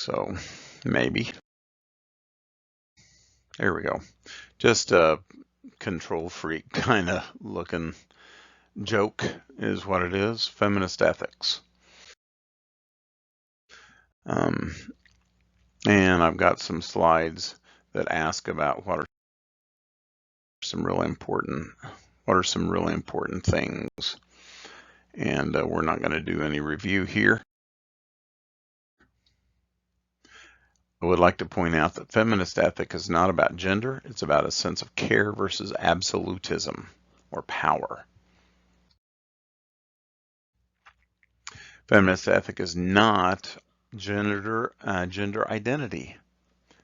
So maybe. There we go. Just a control freak kind of looking joke is what it is. Feminist ethics. Um, and I've got some slides that ask about what are some really important things. And we're not going to do any review here. I would like to point out that feminist ethic is not about gender. It's about a sense of care versus absolutism or power. Feminist ethic is not gender identity.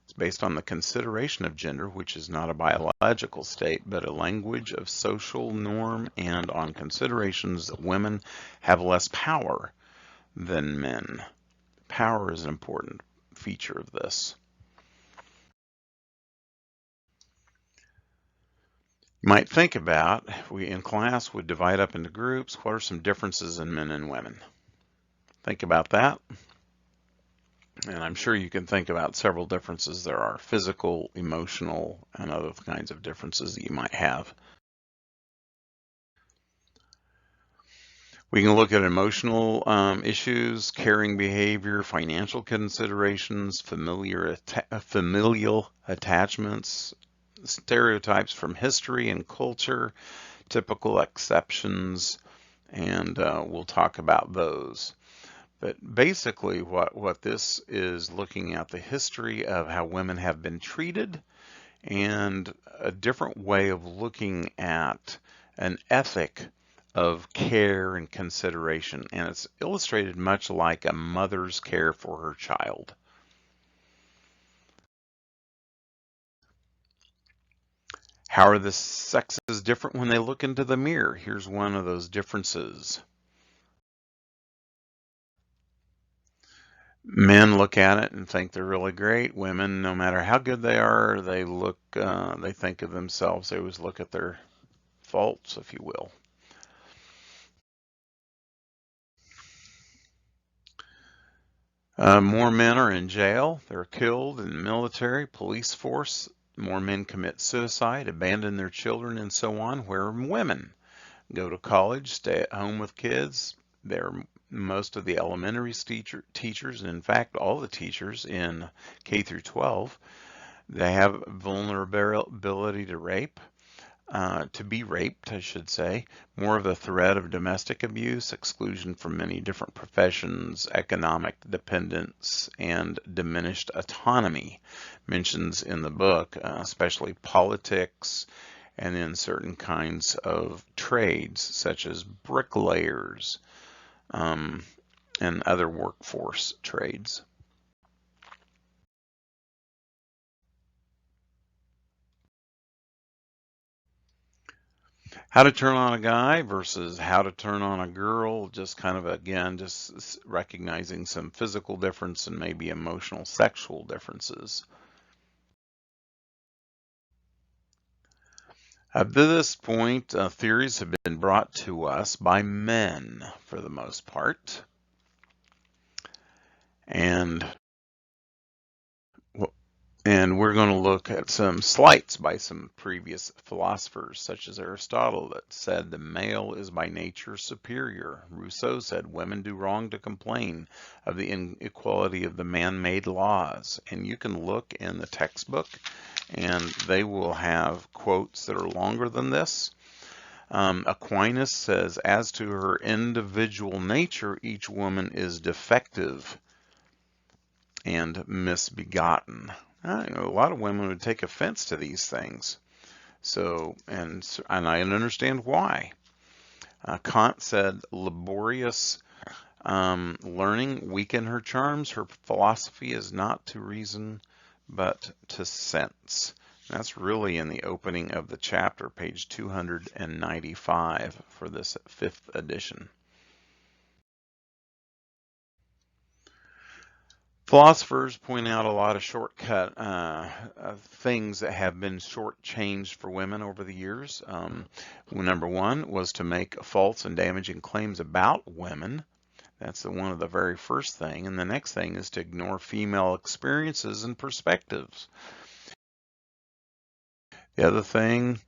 It's based on the consideration of gender, which is not a biological state, but a language of social norm, and on considerations that women have less power than men. Power is an important feature of this. You might think about, if we in class would divide up into groups, what are some differences in men and women? Think about that. And I'm sure you can think about several differences there are: physical, emotional, and other kinds of differences that you might have. We can look at emotional issues, caring behavior, financial considerations, familial attachments, stereotypes from history and culture, typical exceptions, and we'll talk about those. But basically what this is looking at the history of how women have been treated and a different way of looking at an ethic of care and consideration. And it's illustrated much like a mother's care for her child. How are the sexes different when they look into the mirror? Here's one of those differences. Men look at it and think they're really great. Women, no matter how good they are, they think of themselves, they always look at their faults, if you will. More men are in jail. They're killed in the military, police force. More men commit suicide, abandon their children, and so on, where women go to college, stay at home with kids. They're most of the elementary teachers, and in fact, all the teachers in K through 12, they have vulnerability to rape. To be raped, I should say, more of the threat of domestic abuse, exclusion from many different professions, economic dependence, and diminished autonomy mentions in the book, especially politics and in certain kinds of trades, such as bricklayers and other workforce trades. How to turn on a guy versus how to turn on a girl, just kind of, again, just recognizing some physical difference and maybe emotional, sexual differences. Up to this point, theories have been brought to us by men for the most part. And we're going to look at some slights by some previous philosophers, such as Aristotle, that said the male is by nature superior. Rousseau said women do wrong to complain of the inequality of the man-made laws. And you can look in the textbook, and they will have quotes that are longer than this. Aquinas says, as to her individual nature, each woman is defective and misbegotten. I know a lot of women would take offense to these things. So, and I understand why. Kant said laborious learning weaken her charms. Her philosophy is not to reason, but to sense. And that's really in the opening of the chapter, page 295 for this 5th edition. Philosophers point out a lot of shortcut things that have been shortchanged for women over the years. Number one was to make false and damaging claims about women. That's one of the very first thing. And the next thing is to ignore female experiences and perspectives. The other thing,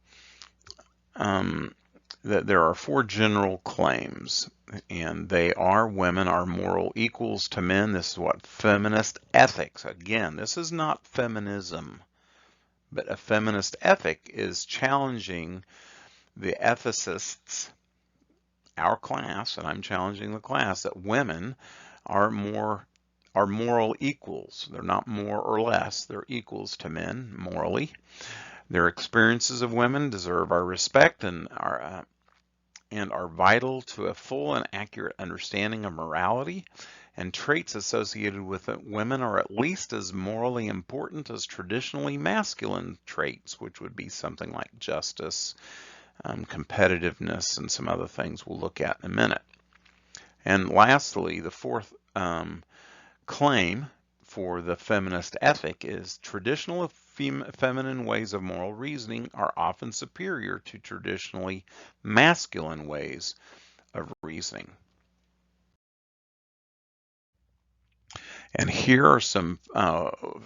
that there are four general claims, and they are: women are moral equals to men. This is what feminist ethics. Again, this is not feminism, but a feminist ethic is challenging the ethicists, our class, and I'm challenging the class, that women are moral equals. They're not more or less, they're equals to men morally. Their experiences of women deserve our respect and are vital to a full and accurate understanding of morality, and traits associated with women are at least as morally important as traditionally masculine traits, which would be something like justice, competitiveness, and some other things we'll look at in a minute. And lastly, the fourth claim for the feminist ethic is traditional feminine ways of moral reasoning are often superior to traditionally masculine ways of reasoning. And here are some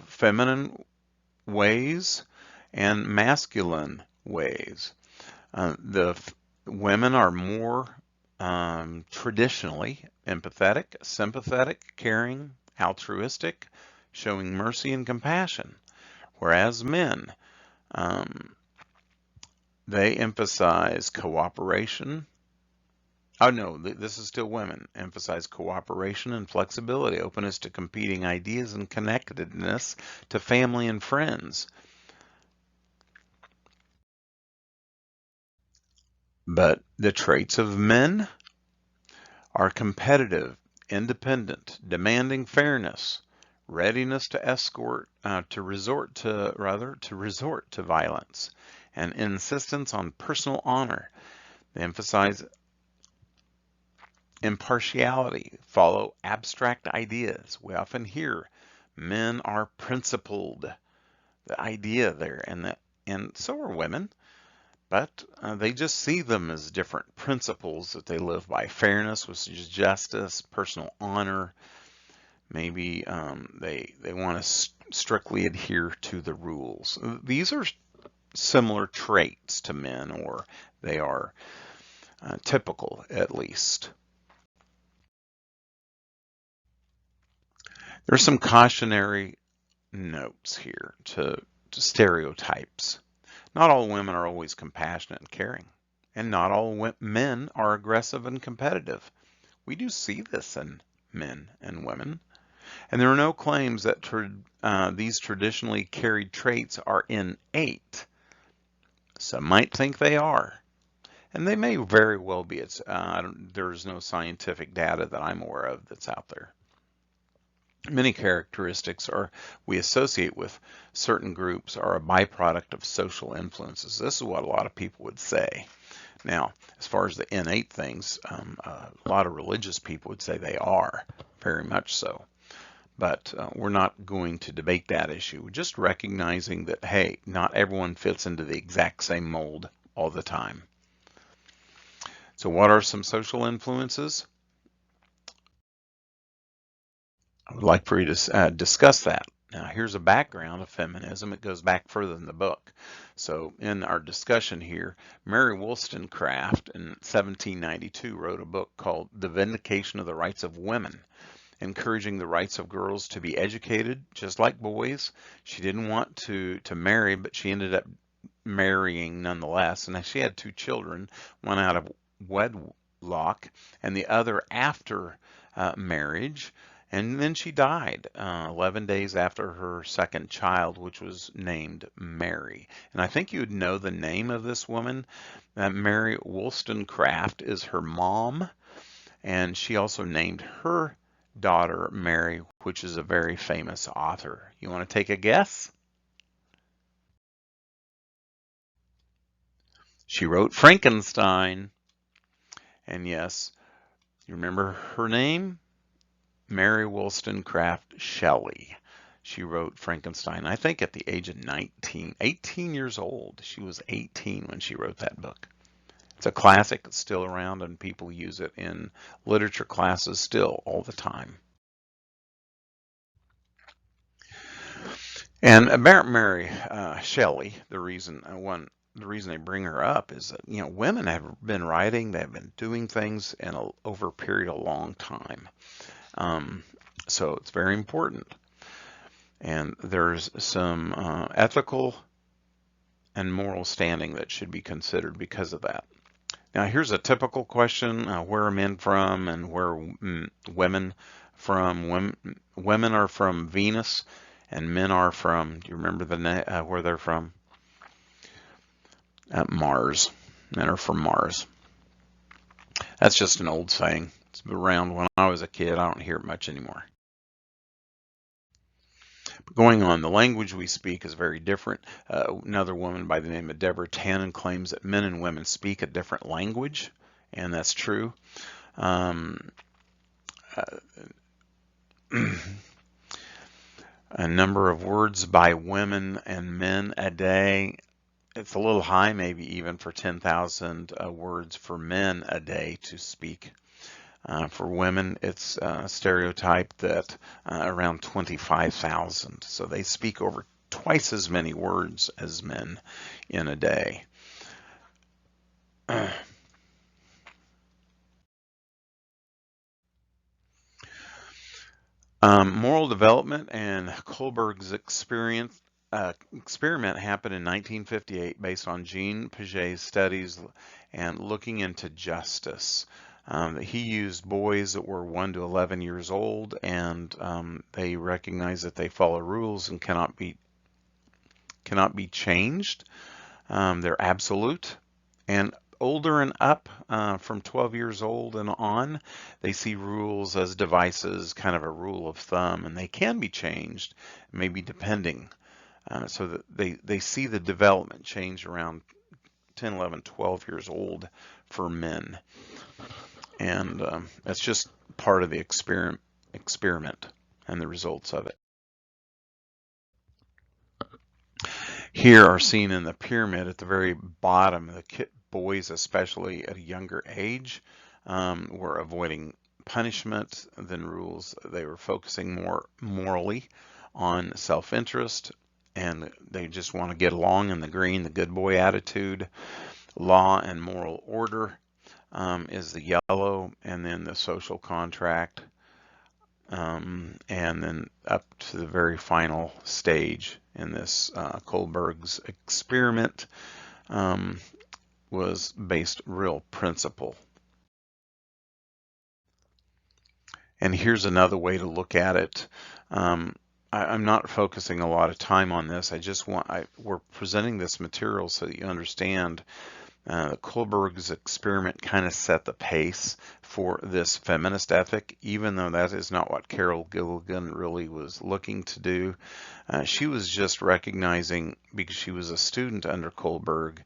feminine ways and masculine ways. The women are more traditionally empathetic, sympathetic, caring, altruistic, showing mercy and compassion, whereas men, they emphasize cooperation. Oh no, this is still women. Emphasize cooperation and flexibility, openness to competing ideas, and connectedness to family and friends. But the traits of men are competitive, independent, demanding fairness, readiness to resort to violence, and insistence on personal honor. They emphasize impartiality, follow abstract ideas. We often hear men are principled. The idea there, and so are women, but they just see them as different principles that they live by. Fairness, which is justice, personal honor. Maybe they want to strictly adhere to the rules. These are similar traits to men, or they are typical at least. There's some cautionary notes here to stereotypes. Not all women are always compassionate and caring, and not all men are aggressive and competitive. We do see this in men and women. And there are no claims that these traditionally carried traits are innate. Some might think they are, and they may very well be. There's no scientific data that I'm aware of that's out there. Many characteristics we associate with certain groups are a byproduct of social influences. This is what a lot of people would say. Now, as far as the innate things, a lot of religious people would say they are, very much so. But we're not going to debate that issue. We're just recognizing that, hey, not everyone fits into the exact same mold all the time. So what are some social influences? I would like for you to discuss that. Now, here's a background of feminism. It goes back further than the book. So in our discussion here, Mary Wollstonecraft in 1792 wrote a book called The Vindication of the Rights of Women, encouraging the rights of girls to be educated just like boys. She didn't want to marry, but she ended up marrying nonetheless. And she had 2 children, one out of wedlock and the other after marriage. And then she died 11 days after her second child, which was named Mary. And I think you would know the name of this woman. Mary Wollstonecraft is her mom, and she also named her daughter Mary, which is a very famous author. You want to take a guess? She wrote Frankenstein. And yes, you remember her name? Mary Wollstonecraft Shelley. She wrote Frankenstein, I think at the age of 18 years old. She was 18 when she wrote that book. It's a classic. It's still around, and people use it in literature classes still all the time. And about Mary Shelley, the reason I bring her up is that women have been writing, they've been doing things over a period of a long time. Um, so it's very important. And there's some ethical and moral standing that should be considered because of that. Now, here's a typical question: where are men from, and where are women from? Women are from Venus, and men are from. Do you remember where they're from? Mars. Men are from Mars. That's just an old saying. It's been around when I was a kid. I don't hear it much anymore. Going on, the language we speak is very different. Another woman by the name of Deborah Tannen claims that men and women speak a different language, and that's true. Um, a number of words by women and men a day. It's a little high, maybe even for 10,000 words for men a day to speak. For women, it's stereotyped that around 25,000. So they speak over twice as many words as men in a day. Moral development and Kohlberg's experiment happened in 1958 based on Jean Piaget's studies and looking into justice. He used boys that were 1 to 11 years old, and they recognize that they follow rules and cannot be changed. They're absolute. And older and up, from 12 years old and on, they see rules as devices, kind of a rule of thumb, and they can be changed, maybe depending. So that they see the development change around 10, 11, 12 years old for men. And that's just part of the experiment and the results of it. Here are seen in the pyramid at the very bottom. The boys, especially at a younger age, were avoiding punishment than rules. They were focusing more morally on self-interest, and they just want to get along in the green, the good boy attitude. Law and moral order is the yellow, and then the social contract, and then up to the very final stage in this Kohlberg's experiment was based real principle. And here's another way to look at it. I'm not focusing a lot of time on this. We're presenting this material so that you understand Kohlberg's experiment kind of set the pace for this feminist ethic, even though that is not what Carol Gilligan really was looking to do. She was just recognizing, because she was a student under Kohlberg,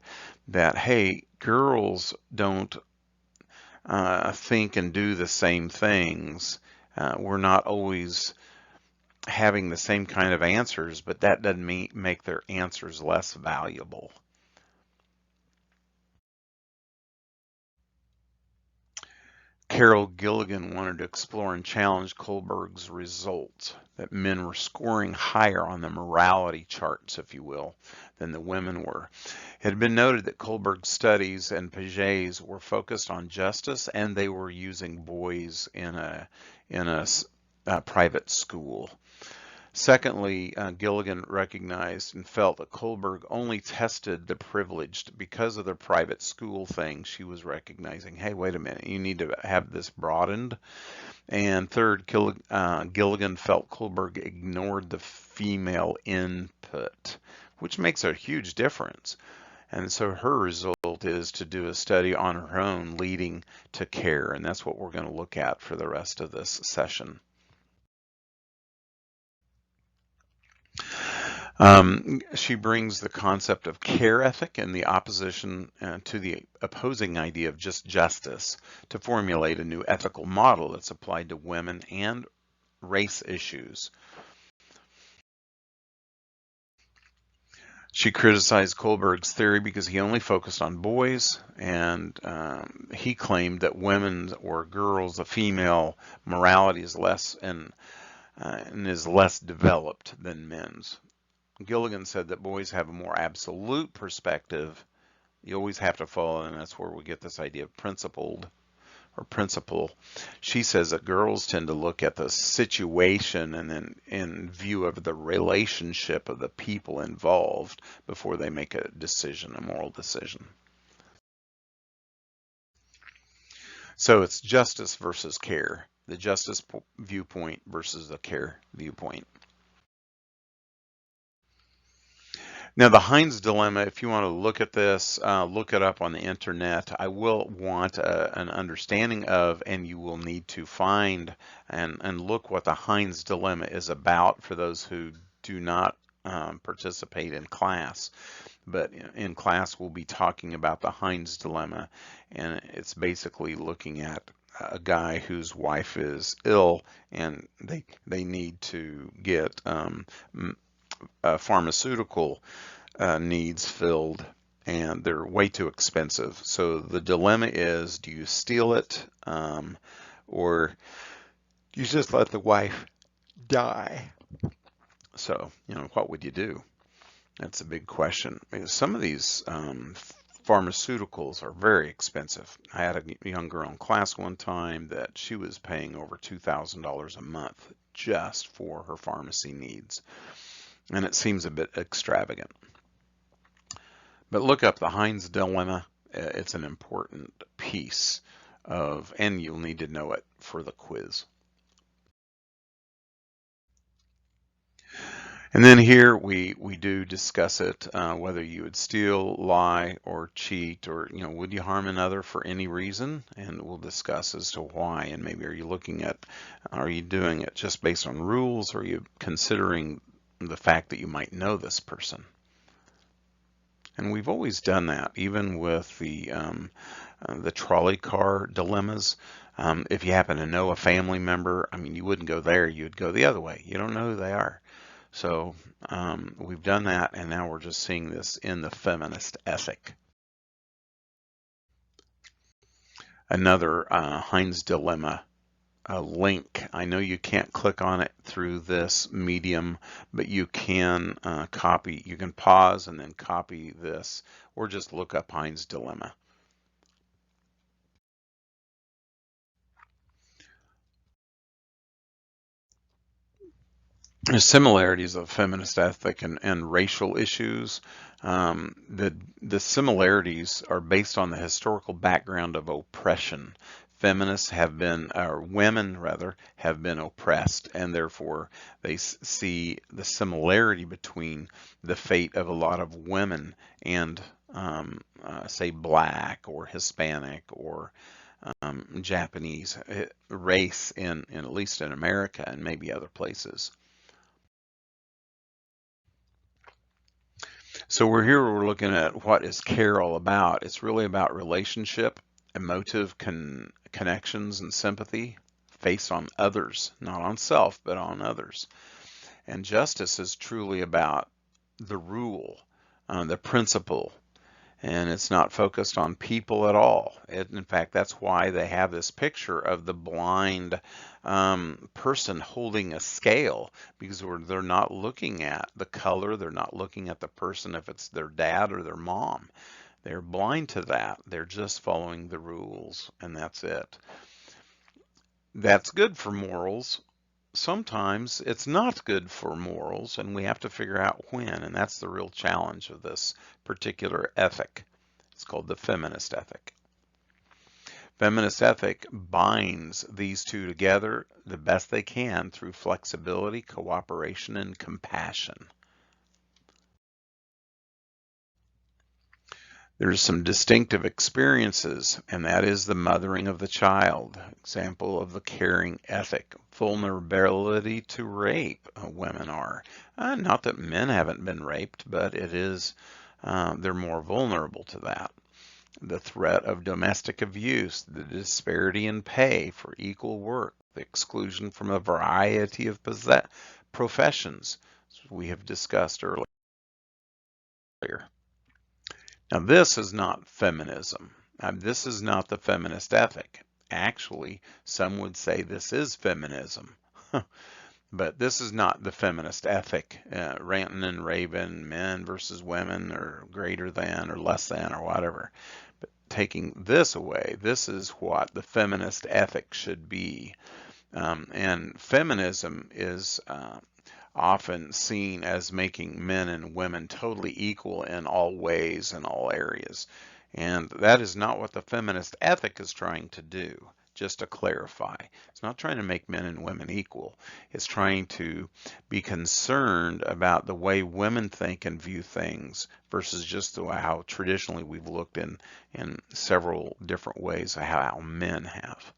that, hey, girls don't think and do the same things. We're not always having the same kind of answers, but that doesn't make their answers less valuable. Carol Gilligan wanted to explore and challenge Kohlberg's results, that men were scoring higher on the morality charts, if you will, than the women were. It had been noted that Kohlberg's studies and Piaget's were focused on justice, and they were using boys in a private school. Secondly, Gilligan recognized and felt that Kohlberg only tested the privileged because of their private school thing. She was recognizing, hey, wait a minute, you need to have this broadened. And third, Gilligan felt Kohlberg ignored the female input, which makes a huge difference. And so her result is to do a study on her own leading to care, and that's what we're going to look at for the rest of this session. She brings the concept of care ethic and the opposition to the opposing idea of just justice to formulate a new ethical model that's applied to women and race issues. She criticized Kohlberg's theory because he only focused on boys, and he claimed that women's or girls, the female morality is less and is less developed than men's. Gilligan said that boys have a more absolute perspective. You always have to follow, and that's where we get this idea of principled or principle. She says that girls tend to look at the situation and then in view of the relationship of the people involved before they make a decision, a moral decision. So it's justice versus care, the justice viewpoint versus the care viewpoint. Now, the Heinz dilemma, if you want to look at this, look it up on the internet. I will want an understanding of, and you will need to find and look what the Heinz dilemma is about for those who do not participate in class. But in class, we'll be talking about the Heinz dilemma, and it's basically looking at a guy whose wife is ill, and they need to get pharmaceutical needs filled, and they're way too expensive. So the dilemma is, do you steal it, or you just let the wife die? So, what would you do? That's a big question. Because some of these pharmaceuticals are very expensive. I had a young girl in class one time that she was paying over $2,000 a month just for her pharmacy needs. And it seems a bit extravagant. But look up the Heinz dilemma. It's an important piece of, and you'll need to know it for the quiz. And then here we do discuss it, whether you would steal, lie, or cheat, or would you harm another for any reason? And we'll discuss as to why. And maybe are you doing it just based on rules, or are you considering the fact that you might know this person? And we've always done that, even with the trolley car dilemmas. If you happen to know a family member, I mean, you wouldn't go there, you'd go the other way. You don't know who they are. So we've done that, and now we're just seeing this in the feminist ethic. Another Heinz dilemma link. I know you can't click on it through this medium, but you can you can pause and then copy this, or just look up Heinz dilemma. There's similarities of feminist ethic and racial issues. The similarities are based on the historical background of oppression. Feminists have been, or women rather, have been oppressed, and therefore they see the similarity between the fate of a lot of women and, say, Black or Hispanic or Japanese race in at least in America and maybe other places. So we're looking at what is care all about. It's really about relationship, emotive connections and sympathy based on others, not on self, but on others. And justice is truly about the rule, the principle, and it's not focused on people at all. In fact, that's why they have this picture of the blind person holding a scale, because they're not looking at the color, they're not looking at the person if it's their dad or their mom. They're blind to that. They're just following the rules, and that's it. That's good for morals. Sometimes it's not good for morals, and we have to figure out when, and that's the real challenge of this particular ethic. It's called the feminist ethic. Feminist ethic binds these two together the best they can through flexibility, cooperation, and compassion. There's some distinctive experiences, and that is the mothering of the child, example of the caring ethic. Vulnerability to rape, women are. Not that men haven't been raped, but it is, they're more vulnerable to that. The threat of domestic abuse, the disparity in pay for equal work, the exclusion from a variety of professions, as we have discussed earlier. Now, this is not feminism. This is not the feminist ethic. Actually, some would say this is feminism. But this is not the feminist ethic, ranting and raving, men versus women, or greater than, or less than, or whatever. But taking this away, this is what the feminist ethic should be. And feminism is often seen as making men and women totally equal in all ways and all areas. And that is not what the feminist ethic is trying to do. Just to clarify, it's not trying to make men and women equal. It's trying to be concerned about the way women think and view things versus just how traditionally we've looked in several different ways of how men have.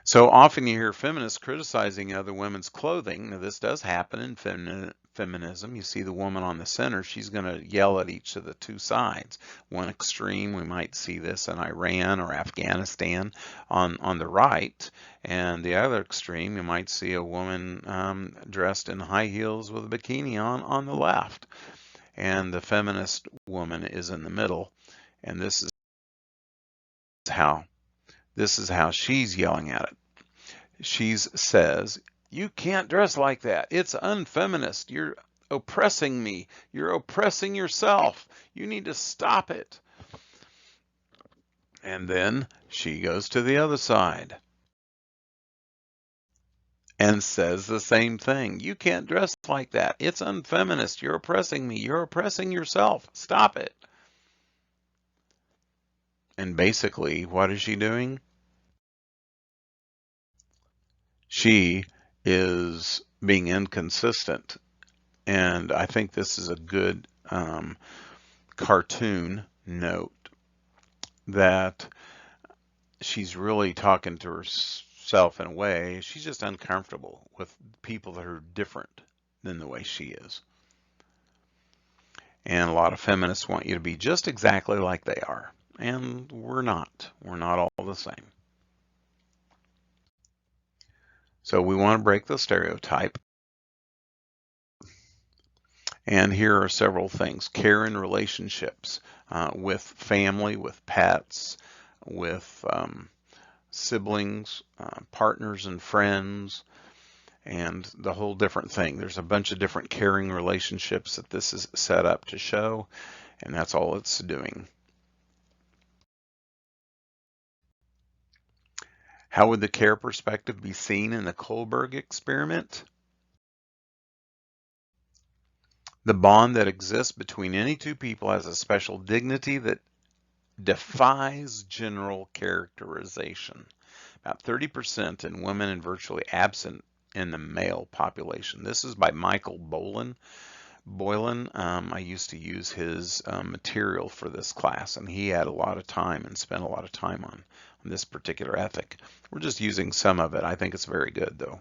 So often you hear feminists criticizing other women's clothing. Now, this does happen in feminism. You see the woman on the center, she's going to yell at each of the two sides. One extreme, we might see this in Iran or Afghanistan on the right, and the other extreme, you might see a woman dressed in high heels with a bikini on the left. And the feminist woman is in the middle, and how this is how she's yelling at it. She says, "You can't dress like that. It's unfeminist. You're oppressing me. You're oppressing yourself. You need to stop it." And then she goes to the other side and says the same thing. "You can't dress like that. It's unfeminist. You're oppressing me. You're oppressing yourself. Stop it." And basically, what is she doing? She is being inconsistent. And I think this is a good cartoon note that she's really talking to herself in a way. She's just uncomfortable with people that are different than the way she is. And a lot of feminists want you to be just exactly like they are. And we're not. We're not all the same. So we want to break the stereotype. And here are several things. Care in relationships with family, with pets, with siblings, partners and friends, and the whole different thing. There's a bunch of different caring relationships that this is set up to show, and that's all it's doing. How would the care perspective be seen in the Kohlberg experiment? The bond that exists between any two people has a special dignity that defies general characterization. About 30% in women and virtually absent in the male population. This is by Michael Boylan. I used to use his material for this class, and he had a lot of time and spent a lot of time on this particular ethic. We're just using some of it. I think it's very good, though.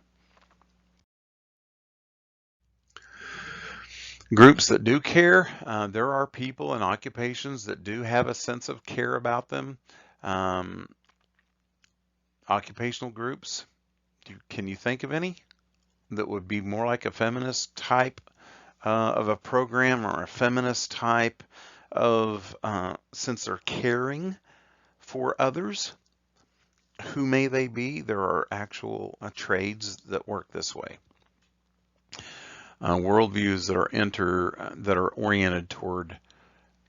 Groups that do care, there are people and occupations that do have a sense of care about them. Occupational groups, can you think of any that would be more like a feminist type of a program, or a feminist type of, since they're caring for others? Who may they be? There are actual trades that work this way. Worldviews that are oriented toward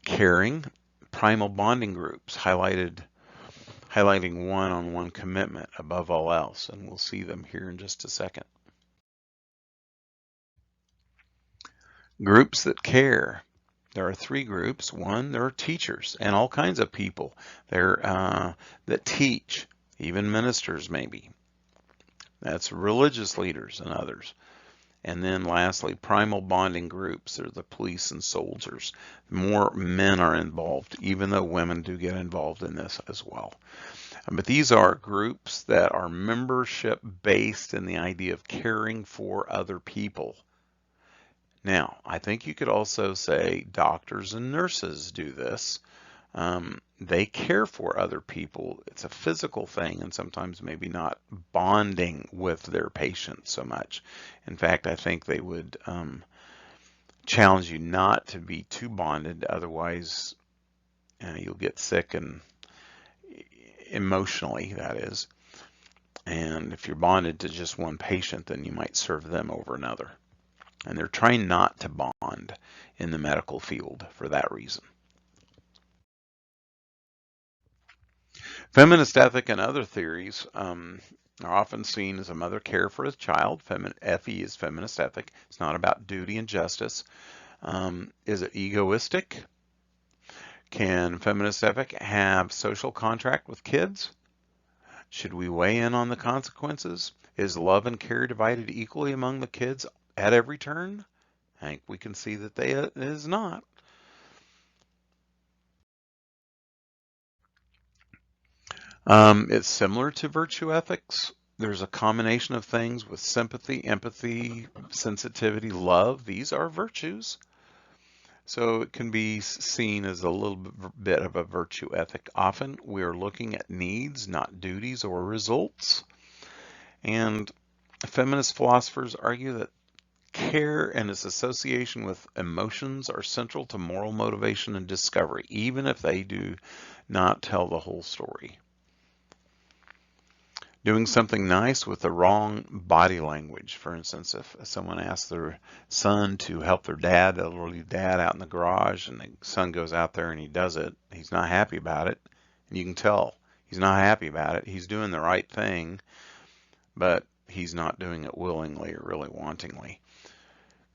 caring. Primal bonding groups, highlighting one-on-one commitment above all else, and we'll see them here in just a second. Groups that care. There are three groups. One, there are teachers and all kinds of people there that teach, even ministers maybe. That's religious leaders and others. And then lastly, primal bonding groups are the police and soldiers. More men are involved, even though women do get involved in this as well. But these are groups that are membership based in the idea of caring for other people. Now, I think you could also say doctors and nurses do this. They care for other people. It's a physical thing, and sometimes maybe not bonding with their patients so much. In fact, I think they would challenge you not to be too bonded, otherwise you'll get sick, and emotionally, that is. And if you're bonded to just one patient, then you might serve them over another. And they're trying not to bond in the medical field for that reason. Feminist ethic and other theories are often seen as a mother care for a child. FE is feminist ethic. It's not about duty and justice. Is it egoistic? Can feminist ethic have social contract with kids? Should we weigh in on the consequences? Is love and care divided equally among the kids at every turn? I think we can see that it is not. It's similar to virtue ethics. There's a combination of things with sympathy, empathy, sensitivity, love. These are virtues. So it can be seen as a little bit of a virtue ethic. Often we are looking at needs, not duties or results. And feminist philosophers argue that care and its association with emotions are central to moral motivation and discovery, even if they do not tell the whole story. Doing something nice with the wrong body language. For instance, if someone asks their son to help their dad, elderly dad, out in the garage, and the son goes out there and he does it, he's not happy about it. And you can tell he's not happy about it. He's doing the right thing, but he's not doing it willingly or really wantingly.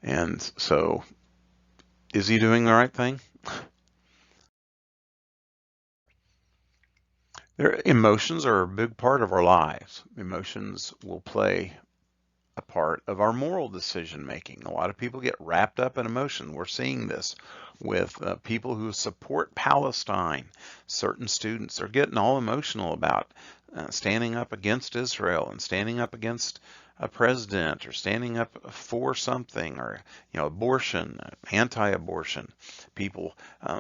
And so, is he doing the right thing? Emotions are a big part of our lives. Emotions will play a part of our moral decision making. A lot of people get wrapped up in emotion. We're seeing this with people who support Palestine. Certain students are getting all emotional about standing up against Israel and standing up against a president, or standing up for something, or abortion, anti-abortion. People,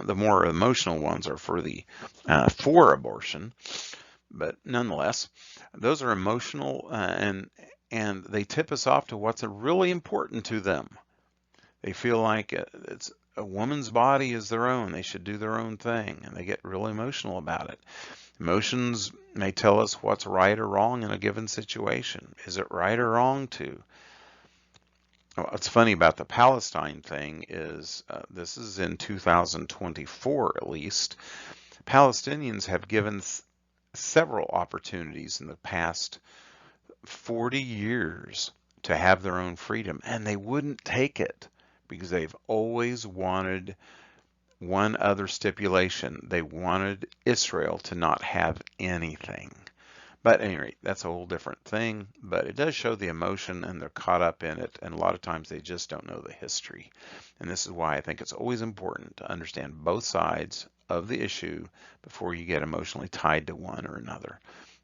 the more emotional ones are for abortion, but nonetheless, those are emotional, and they tip us off to what's really important to them. They feel like it's a woman's body is their own. They should do their own thing, and they get really emotional about it. Emotions may tell us what's right or wrong in a given situation. Is it right or wrong to? What's funny about the Palestine thing is this is in 2024 at least. Palestinians have given several opportunities in the past 40 years to have their own freedom, and they wouldn't take it because they've always wanted one other stipulation. They wanted Israel to not have anything. But at any rate, that's a whole different thing, but it does show the emotion, and they're caught up in it, and a lot of times they just don't know the history. And this is why I think it's always important to understand both sides of the issue before you get emotionally tied to one or another.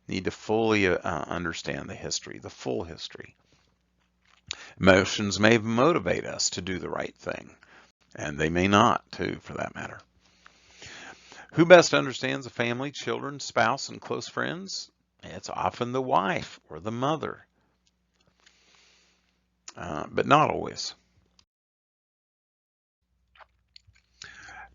You need to fully understand the history, the full history. Emotions may motivate us to do the right thing, and they may not, too, for that matter. Who best understands a family, children, spouse, and close friends? It's often the wife or the mother, but not always.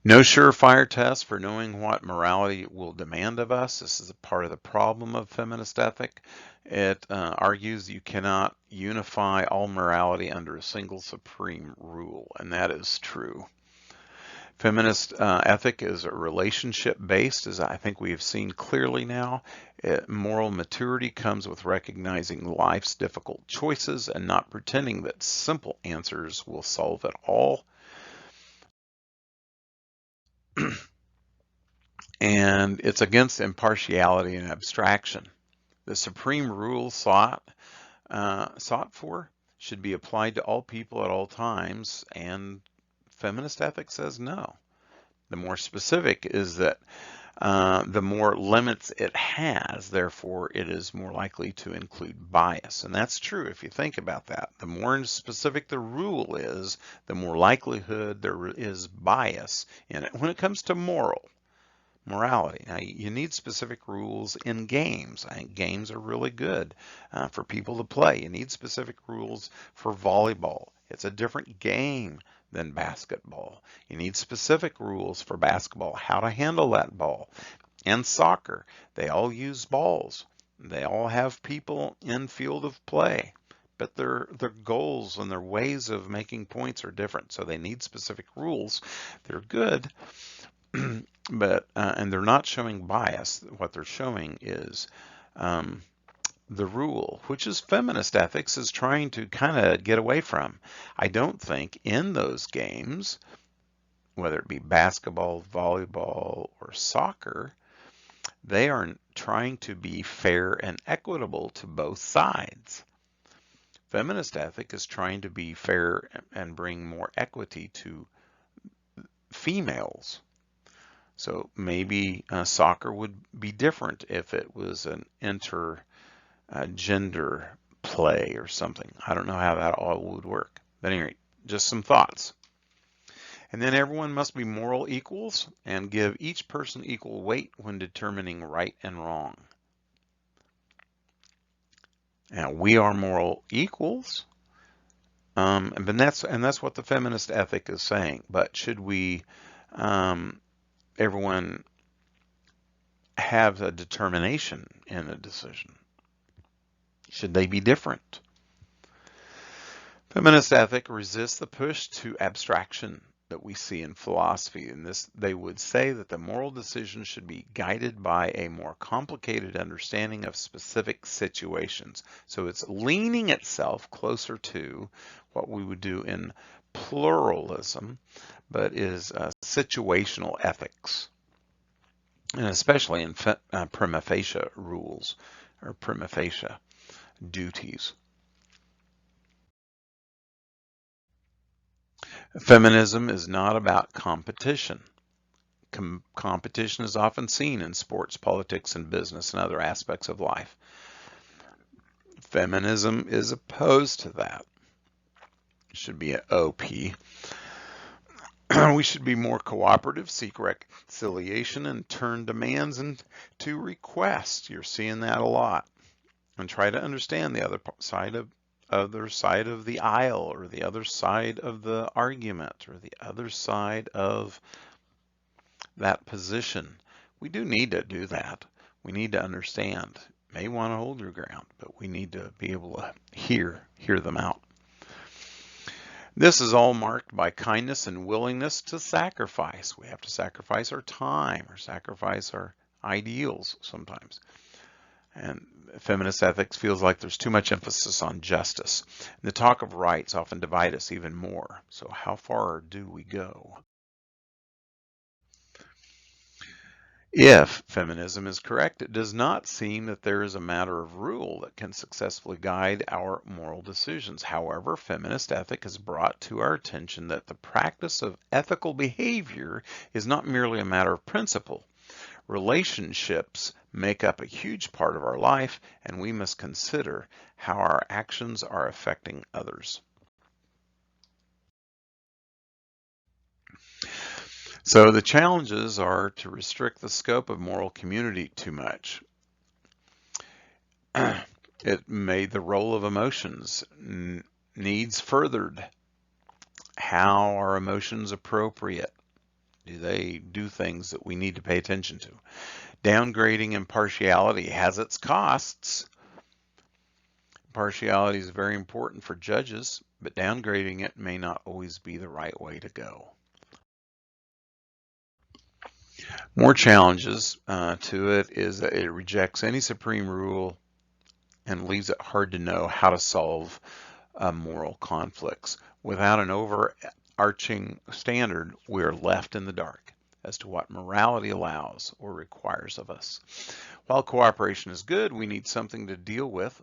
No surefire test for knowing what morality will demand of us. This is a part of the problem of feminist ethic. It argues you cannot unify all morality under a single supreme rule, and that is true. Feminist ethic is relationship based, as I think we have seen clearly now. Moral maturity comes with recognizing life's difficult choices and not pretending that simple answers will solve it all. And it's against impartiality and abstraction. The supreme rule sought for should be applied to all people at all times, and feminist ethics says no. The more specific is that the more limits it has, therefore it is more likely to include bias. And that's true if you think about that. The more specific the rule is, the more likelihood there is bias in it when it comes to morality. Now, you need specific rules in games. I think games are really good for people to play. You need specific rules for volleyball. It's a different game than basketball. You need specific rules for basketball, how to handle that ball. And soccer, they all use balls. They all have people in field of play, but their goals and their ways of making points are different. So they need specific rules. They're good, but and they're not showing bias. What they're showing is the rule, which is feminist ethics is trying to kind of get away from. I don't think in those games, whether it be basketball, volleyball, or soccer, they are trying to be fair and equitable to both sides. Feminist ethic is trying to be fair and bring more equity to females. So maybe soccer would be different if it was an gender play or something. I don't know how that all would work. But anyway, just some thoughts. And then everyone must be moral equals and give each person equal weight when determining right and wrong. Now, we are moral equals, and that's what the feminist ethic is saying. But should we, everyone have a determination in a decision? Should they be different? Feminist ethic resists the push to abstraction that we see in philosophy. In this, they would say that the moral decision should be guided by a more complicated understanding of specific situations. So it's leaning itself closer to what we would do in pluralism, but is situational ethics, and especially in prima facie rules or prima facie duties. Feminism is not about competition. Competition is often seen in sports, politics, and business and other aspects of life. Feminism is opposed to that. It should be an OP. We should be more cooperative, seek reconciliation, and turn demands into requests. You're seeing that a lot. And try to understand the other side of the aisle, or the other side of the argument, or the other side of that position. We do need to do that. We need to understand. May want to hold your ground, but we need to be able to hear them out. This is all marked by kindness and willingness to sacrifice. We have to sacrifice our time or sacrifice our ideals sometimes. And feminist ethics feels like there's too much emphasis on justice. And the talk of rights often divide us even more. So how far do we go? If feminism is correct, it does not seem that there is a matter of rule that can successfully guide our moral decisions. However, feminist ethic has brought to our attention that the practice of ethical behavior is not merely a matter of principle. Relationships make up a huge part of our life, and we must consider how our actions are affecting others. So the challenges are to restrict the scope of moral community too much. It made the role of emotions needs furthered. How are emotions appropriate? Do they do things that we need to pay attention to? Downgrading impartiality has its costs. Impartiality is very important for judges, but downgrading it may not always be the right way to go. More challenges to it is that it rejects any supreme rule and leaves it hard to know how to solve moral conflicts. Without an overarching standard, we're left in the dark as to what morality allows or requires of us. While cooperation is good, we need something to deal with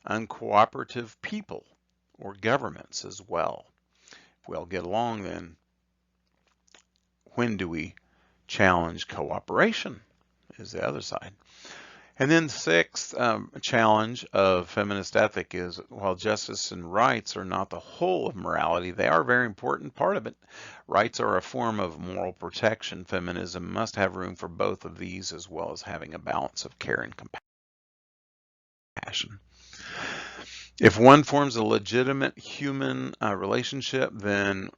uncooperative people or governments as well. If we all get along, then when do we challenge cooperation is the other side. And then sixth challenge of feminist ethic is, while justice and rights are not the whole of morality, they are a very important part of it. Rights are a form of moral protection. Feminism must have room for both of these, as well as having a balance of care and compassion. If one forms a legitimate human relationship, then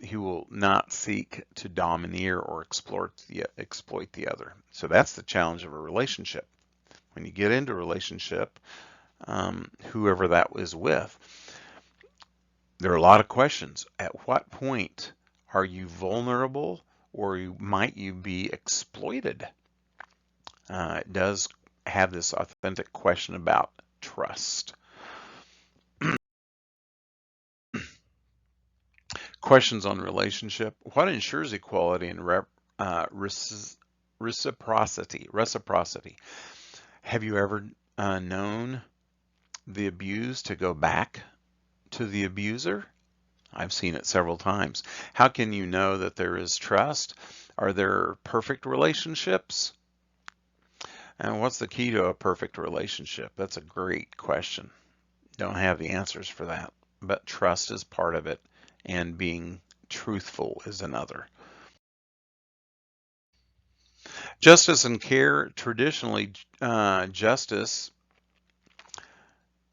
he will not seek to domineer or exploit the other. So that's the challenge of a relationship. When you get into a relationship, whoever that is with, there are a lot of questions. At what point are you vulnerable, or might you be exploited? It does have this authentic question about trust. Questions on relationship. What ensures equality and reciprocity? Reciprocity. Have you ever known the abused to go back to the abuser? I've seen it several times. How can you know that there is trust? Are there perfect relationships? And what's the key to a perfect relationship? That's a great question. Don't have the answers for that, but trust is part of it, and being truthful is another. Justice and care. Traditionally, justice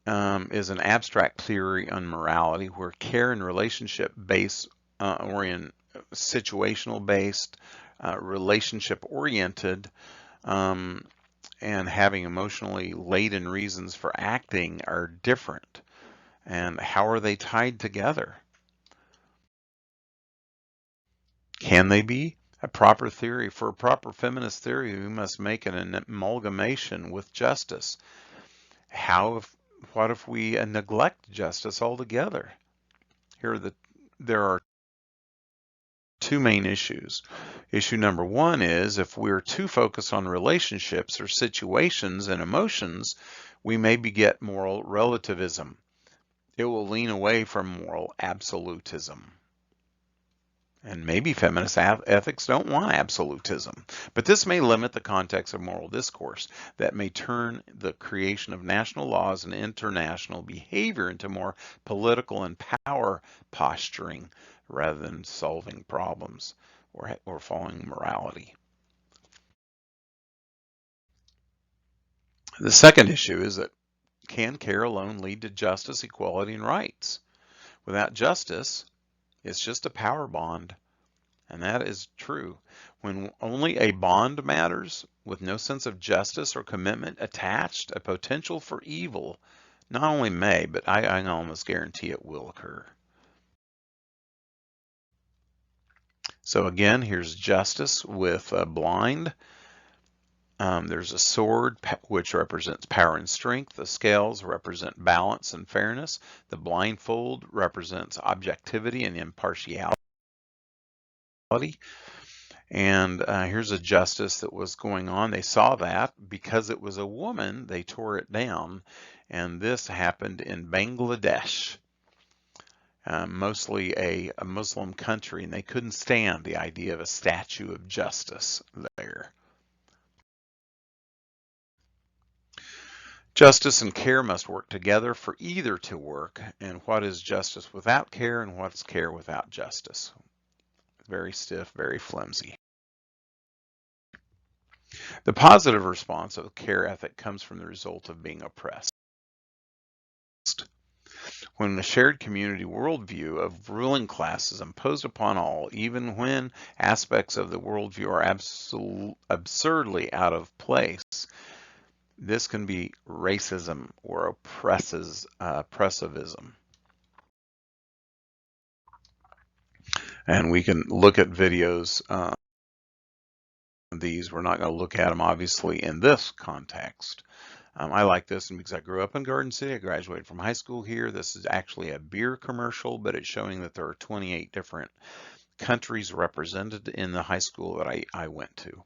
is an abstract theory on morality, where care and relationship based or in situational based, relationship oriented, um, and having emotionally laden reasons for acting are different. And how are they tied together? Can they be? A proper theory. For a proper feminist theory, we must make an amalgamation with justice. What if we neglect justice altogether? There are two main issues. Issue number one is, if we're too focused on relationships or situations and emotions, we maybe get moral relativism. It will lean away from moral absolutism. And maybe feminist ethics don't want absolutism, but this may limit the context of moral discourse that may turn the creation of national laws and international behavior into more political and power posturing rather than solving problems or following morality. The second issue is that, can care alone lead to justice, equality, and rights? Without justice, it's just a power bond. And that is true. When only a bond matters, with no sense of justice or commitment attached, a potential for evil not only may, but I can almost guarantee it will occur. So again, here's justice with a blind. There's a sword, which represents power and strength. The scales represent balance and fairness. The blindfold represents objectivity and impartiality. And here's a justice that was going on. They saw that because it was a woman, they tore it down. And this happened in Bangladesh, mostly a Muslim country, and they couldn't stand the idea of a statue of justice there. Justice and care must work together for either to work. And what is justice without care, and what's care without justice? Very stiff, very flimsy. The positive response of a care ethic comes from the result of being oppressed. When the shared community worldview of ruling class is imposed upon all, even when aspects of the worldview are absurdly out of place, this can be racism or oppressivism. And we can look at videos. These, we're not going to look at them obviously in this context. I like this one because I grew up in Garden City. I graduated from high school here. This is actually a beer commercial, but it's showing that there are 28 different countries represented in the high school that I went to.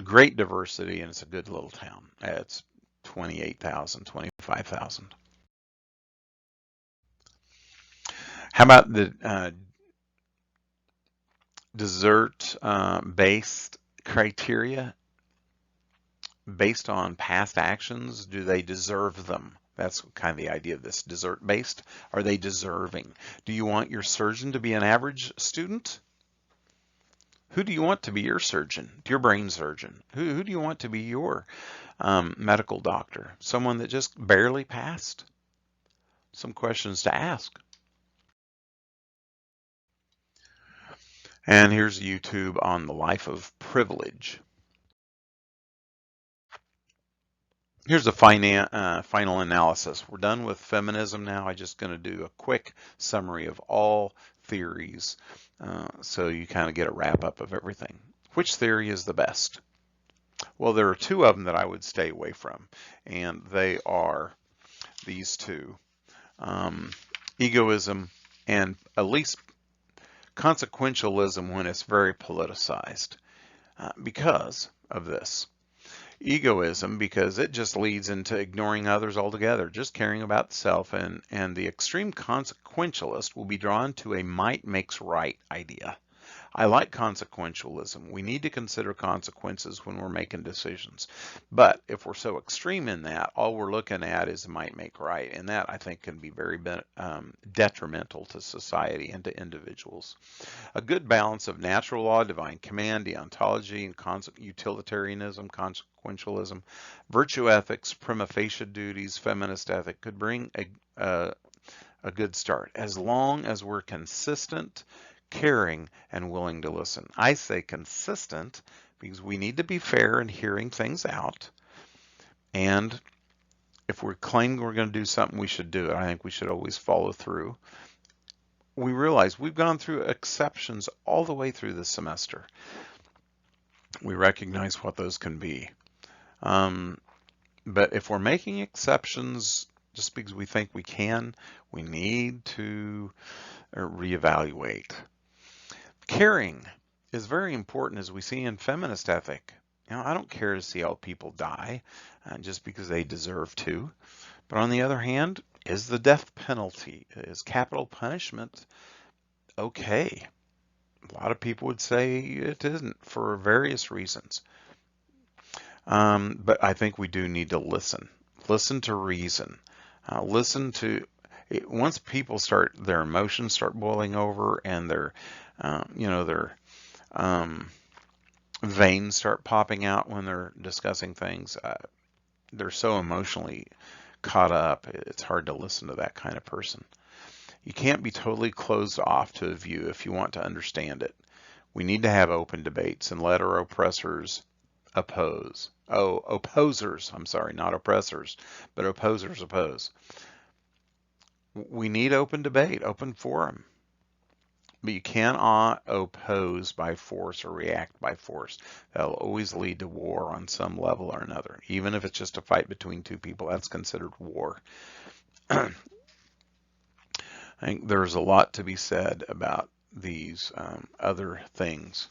Great diversity, and it's a good little town. It's 28,000, 25,000. How about the dessert-based criteria? Based on past actions, do they deserve them? That's kind of the idea of this, dessert-based. Are they deserving? Do you want your surgeon to be an average student Who do you want to be your surgeon, your brain surgeon? Who do you want to be your medical doctor? Someone that just barely passed? Some questions to ask. And here's YouTube on the life of privilege. Here's the final analysis. We're done with feminism now. I'm just going to do a quick summary of all theories so you kind of get a wrap up of everything. Which theory is the best? Well, there are two of them that I would stay away from, and they are these two. Egoism and at least consequentialism when it's very politicized because of this. Egoism, because it just leads into ignoring others altogether, just caring about self, and the extreme consequentialist will be drawn to a might makes right idea. I like consequentialism. We need to consider consequences when we're making decisions. But if we're so extreme in that, all we're looking at is might make right. And that, I think, can be very detrimental to society and to individuals. A good balance of natural law, divine command, deontology, and utilitarianism, consequentialism, virtue ethics, prima facie duties, feminist ethic could bring a good start, as long as we're consistent, caring, and willing to listen. I say consistent because we need to be fair in hearing things out. And if we're claiming we're going to do something, we should do it. I think we should always follow through. We realize we've gone through exceptions all the way through the semester. We recognize what those can be. But if we're making exceptions just because we think we can, we need to reevaluate. Caring is very important, as we see in feminist ethic. I don't care to see all people die just because they deserve to. But on the other hand, is the death penalty, is capital punishment okay? A lot of people would say it isn't for various reasons. But I think we do need to listen. Listen to reason. Listen to, once people their emotions start boiling over and their veins start popping out when they're discussing things, they're so emotionally caught up, it's hard to listen to that kind of person. You can't be totally closed off to a view if you want to understand it. We need to have open debates and let our oppressors oppose. Oh, opposers, I'm sorry, not oppressors, but opposers oppose. We need open debate, open forum. But you cannot oppose by force or react by force. That'll always lead to war on some level or another. Even if it's just a fight between two people, that's considered war. I think there's a lot to be said about these other things.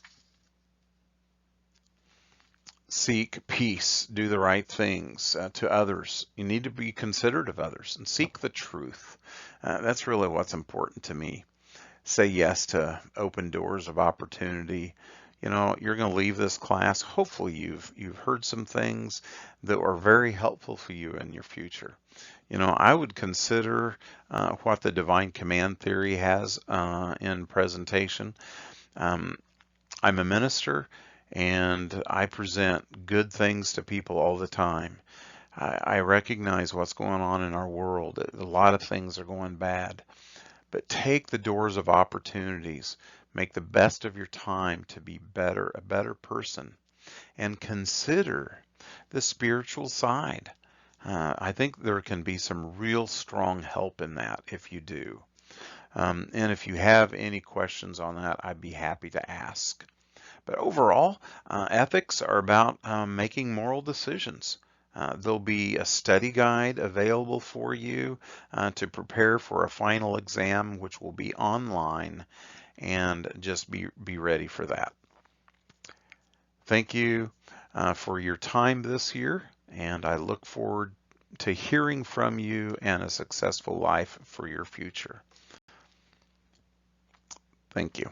Seek peace, do the right things to others. You need to be considerate of others and seek the truth. That's really what's important to me. Say yes to open doors of opportunity. You're going to leave this class. Hopefully you've heard some things that are very helpful for you in your future. I would consider what the divine command theory has in presentation. I'm a minister and I present good things to people all the time. I recognize what's going on in our world. A lot of things are going bad. But take the doors of opportunities. Make the best of your time to be a better person. And consider the spiritual side. I think there can be some real strong help in that if you do. And if you have any questions on that, I'd be happy to ask. But overall, ethics are about making moral decisions. There'll be a study guide available for you to prepare for a final exam, which will be online, and just be ready for that. Thank you for your time this year, and I look forward to hearing from you and a successful life for your future. Thank you.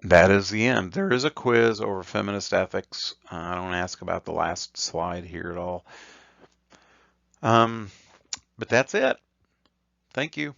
That is the end. There is a quiz over feminist ethics. I don't ask about the last slide here at all. But that's it. Thank you.